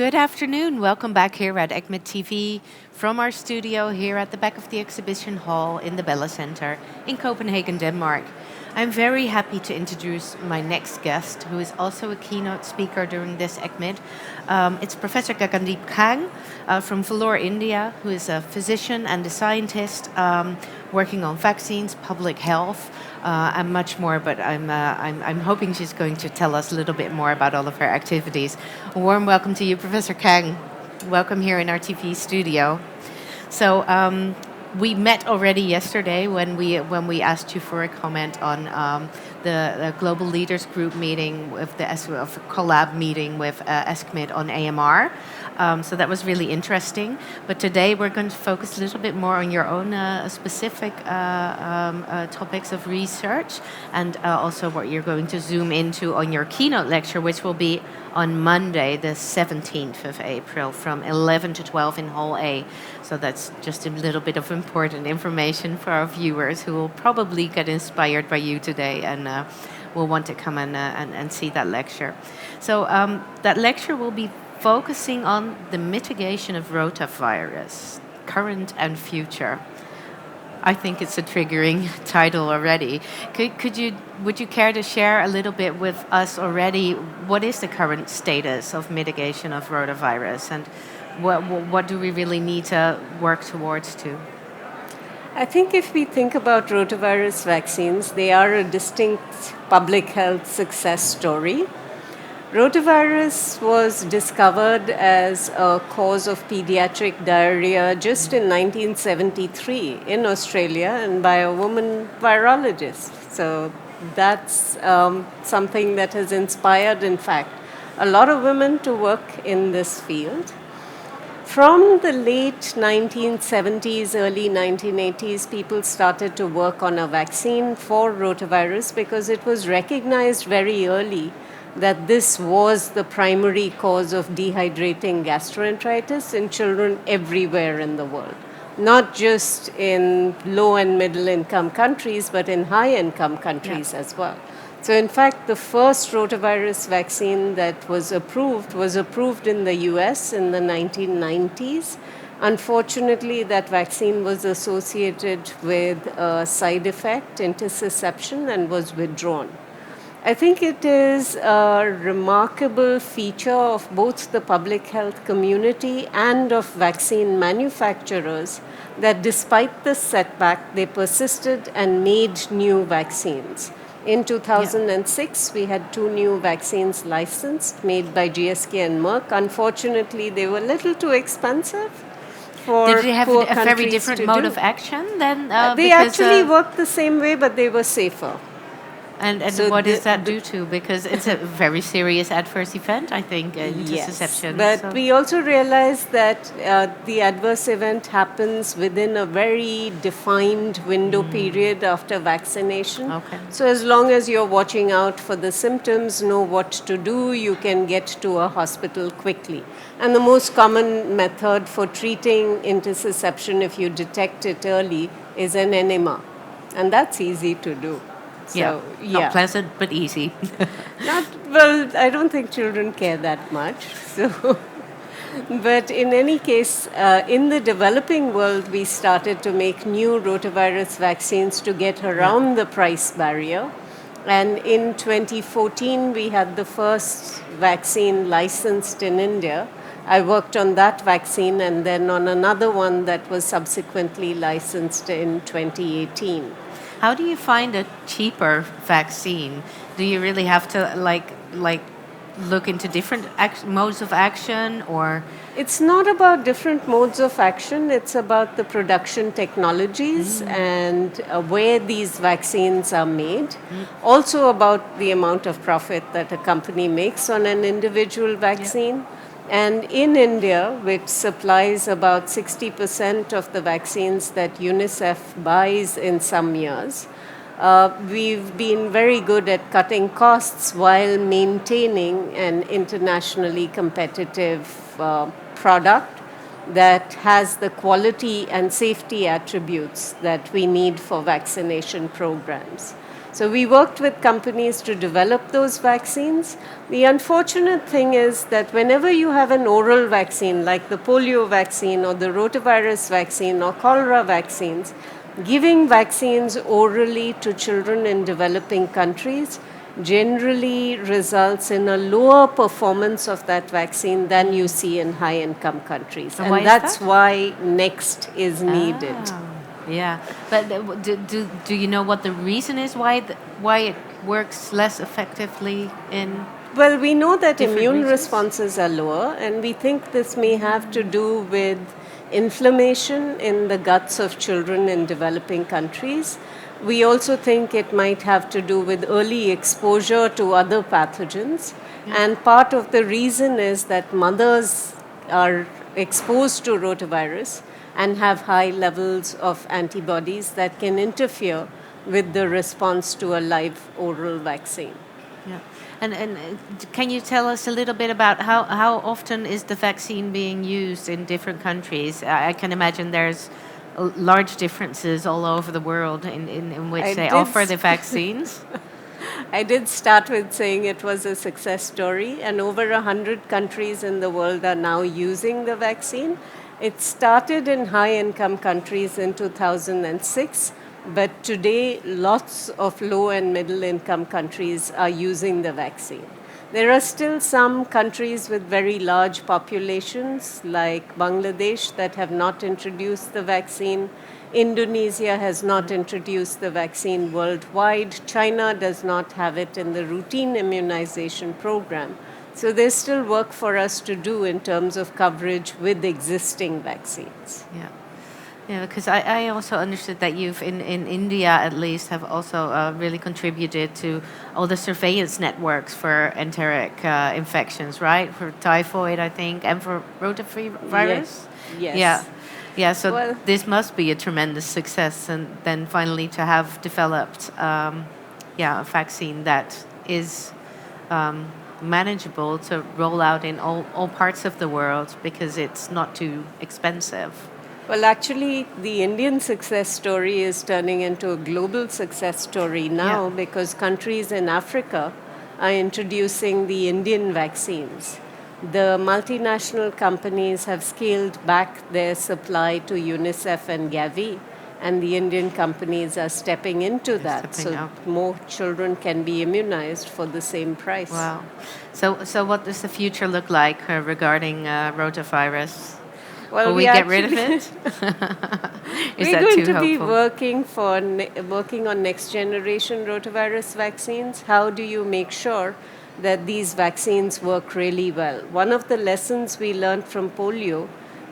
Good afternoon. Welcome back here at ECCMID TV from our studio here at the back of the exhibition hall in the Bella Center in Copenhagen, Denmark. I'm very happy to introduce my next guest, who is also a keynote speaker during this ECCMID. It's Professor Gagandeep Kang from Vellore, India, who is a physician and a scientist working on vaccines, public health, and much more. But I'm hoping she's going to tell us a little bit more about all of her activities. A warm welcome to you, Professor Kang. Welcome here in our TV studio. So we met already yesterday when we asked you for a comment on the Global Leaders Group meeting with the collab meeting with ESCCMID on AMR. So that was really interesting. But today we're going to focus a little bit more on your own specific topics of research, and also what you're going to zoom into on your keynote lecture, which will be on Monday, the 17th of April, from 11 to 12 in Hall A. So that's just a little bit of important information for our viewers who will probably get inspired by you today and will want to come and see that lecture. So that lecture will be focusing on the mitigation of rotavirus, current and future. I think it's a triggering title already. Would you care to share a little bit with us already? What is the current status of mitigation of rotavirus, and what do we really need to work towards to? I think if we think about rotavirus vaccines, they are a distinct public health success story. Rotavirus was discovered as a cause of pediatric diarrhea just in 1973 in Australia, and by a woman virologist. So that's something that has inspired, in fact, a lot of women to work in this field. From the late 1970s, early 1980s, people started to work on a vaccine for rotavirus because it was recognized very early that this was the primary cause of dehydrating gastroenteritis in children everywhere in the world, not just in low and middle income countries, but in high income countries as well. So in fact, the first rotavirus vaccine that was approved in the US in the 1990s. Unfortunately, that vaccine was associated with a side effect, intussusception, and was withdrawn. I think it is a remarkable feature of both the public health community and of vaccine manufacturers that despite the setback, they persisted and made new vaccines. In 2006, we had 2 new vaccines licensed, made by GSK and Merck. Unfortunately, they were a little too expensive for Did they have poor a very countries different to mode do. of action then? They actually worked the same way, but they were safer. And So what does that do to? Because it's a very serious adverse event, I think, intussusception. Yes, but we also realize that the adverse event happens within a very defined window period after vaccination. Okay. So as long as you're watching out for the symptoms, know what to do, you can get to a hospital quickly. And the most common method for treating intussusception, if you detect it early, is an enema. And that's easy to do. So, not pleasant, but easy. Well, I don't think children care that much. So, but in any case, in the developing world, we started to make new rotavirus vaccines to get around the price barrier. And in 2014, we had the first vaccine licensed in India. I worked on that vaccine and then on another one that was subsequently licensed in 2018. How do you find a cheaper vaccine? Do you really have to like look into different modes of action, or? It's not about different modes of action. It's about the production technologies and where these vaccines are made. Also about the amount of profit that a company makes on an individual vaccine. And in India, which supplies about 60% of the vaccines that UNICEF buys in some years, we've been very good at cutting costs while maintaining an internationally competitive product that has the quality and safety attributes that we need for vaccination programs. So we worked with companies to develop those vaccines. The unfortunate thing is that whenever you have an oral vaccine, like the polio vaccine or the rotavirus vaccine or cholera vaccines, giving vaccines orally to children in developing countries generally results in a lower performance of that vaccine than you see in high-income countries. And why And is that's that? why next is needed. Yeah, but do you know what the reason is why it works less effectively in Well, we know that different immune regions? responses are lower, and we think this may have to do with inflammation in the guts of children in developing countries. We also think it might have to do with early exposure to other pathogens. And part of the reason is that mothers are exposed to rotavirus and have high levels of antibodies that can interfere with the response to a live oral vaccine. Yeah. And can you tell us a little bit about how often is the vaccine being used in different countries? I can imagine there's large differences all over the world in which I they did offer s- the vaccines. I did start with saying it was a success story, and over 100 countries in the world are now using the vaccine. It started in high income countries in 2006, but today lots of low and middle income countries are using the vaccine. There are still some countries with very large populations, like Bangladesh, that have not introduced the vaccine. Indonesia has not introduced the vaccine worldwide. China does not have it in the routine immunization program. So there's still work for us to do in terms of coverage with existing vaccines. Yeah. Yeah, because I also understood that you've, in India at least, have also really contributed to all the surveillance networks for enteric infections, right? For typhoid, I think, and for rotavirus? Yes. Yeah. Yeah, so Well, this must be a tremendous success. And then finally to have developed a vaccine that is manageable to roll out in all parts of the world because it's not too expensive. well, actually, the Indian success story is turning into a global success story now because countries in Africa are introducing the Indian vaccines. The multinational companies have scaled back their supply to UNICEF and Gavi, and the Indian companies are stepping into that Stepping so up. more children can be immunized for the same price. Wow. So what does the future look like regarding rotavirus? Well, Will we get rid of it? Is we're that going too to be hopeful? working on next generation rotavirus vaccines. How do you make sure that these vaccines work really well? One of the lessons we learned from polio,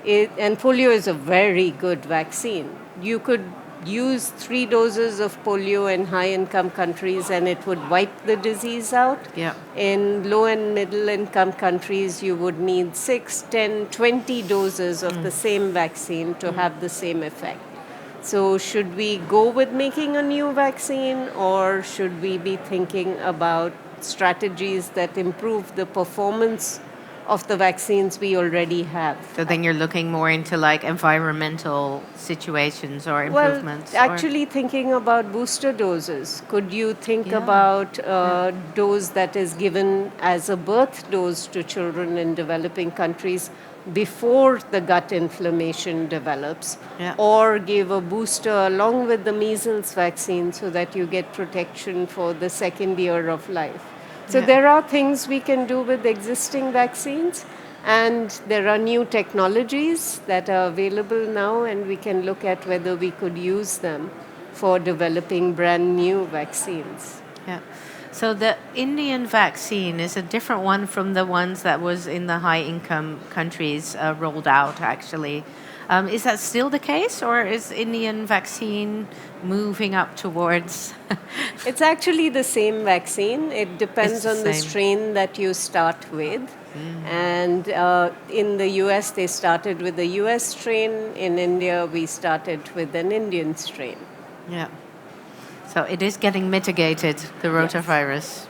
and polio is a very good vaccine. You could use 3 doses of polio in high income countries and it would wipe the disease out. Yeah. In low and middle income countries, you would need 6, 10, 20 doses of the same vaccine to have the same effect. So, should we go with making a new vaccine, or should we be thinking about strategies that improve the performance of the vaccines we already have? So then you're looking more into like environmental situations or Well, improvements. actually thinking about booster doses. Could you think Yeah. about a dose that is given as a birth dose to children in developing countries before the gut inflammation develops? Yeah. Or give a booster along with the measles vaccine so that you get protection for the second year of life. So Yeah. there are things we can do with existing vaccines. And there are new technologies that are available now, and we can look at whether we could use them for developing brand new vaccines. Yeah. So the Indian vaccine is a different one from the ones that was in the high income countries rolled out actually. Is that still the case, or is Indian vaccine moving up towards? It's actually the same vaccine. It depends the on the same. strain that you start with. And in the US, they started with the US strain. In India, we started with an Indian strain. Yeah. So it is getting mitigated, the rotavirus,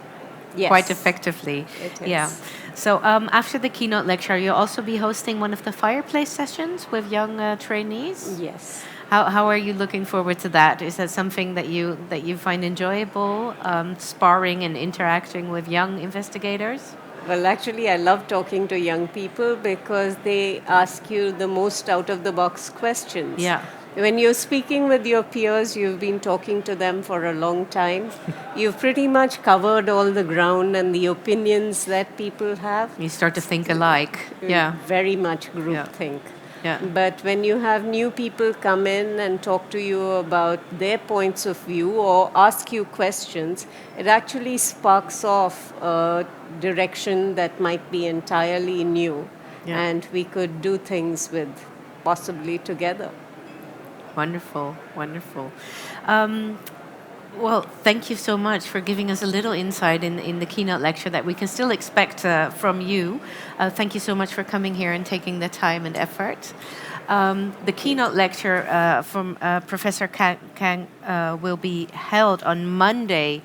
Yes. quite effectively. It is. Yeah. So after the keynote lecture, you'll also be hosting one of the fireplace sessions with young trainees. Yes. How are you looking forward to that? Is that something that you find enjoyable, sparring and interacting with young investigators? Well, actually, I love talking to young people because they ask you the most out of the box questions. Yeah. When you're speaking with your peers, you've been talking to them for a long time. You've pretty much covered all the ground and the opinions that people have. You start to think alike. Yeah. Very much Yeah. groupthink. Yeah. But when you have new people come in and talk to you about their points of view or ask you questions, it actually sparks off a direction that might be entirely new. Yeah. And we could do things with possibly together. Wonderful, wonderful. Well, thank you so much for giving us a little insight in the keynote lecture that we can still expect from you. Thank you so much for coming here and taking the time and effort. The keynote lecture from Professor Kang will be held on Monday,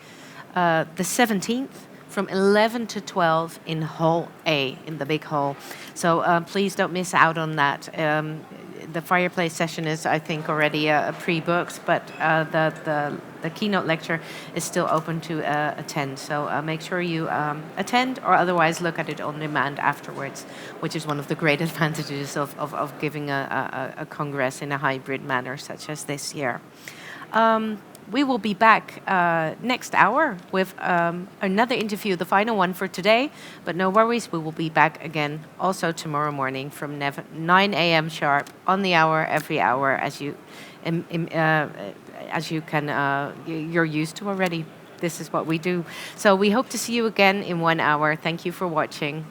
the 17th, from 11 to 12 in Hall A, in the big hall. So please don't miss out on that. The fireplace session is, I think, already pre-booked, but the keynote lecture is still open to attend. So make sure you attend, or otherwise look at it on demand afterwards, which is one of the great advantages of giving a congress in a hybrid manner such as this year. We will be back next hour with another interview, the final one for today. But no worries, we will be back again also tomorrow morning from 9 a.m. sharp on the hour, every hour, as you can, you're used to already. This is what we do. So we hope to see you again in 1 hour. Thank you for watching.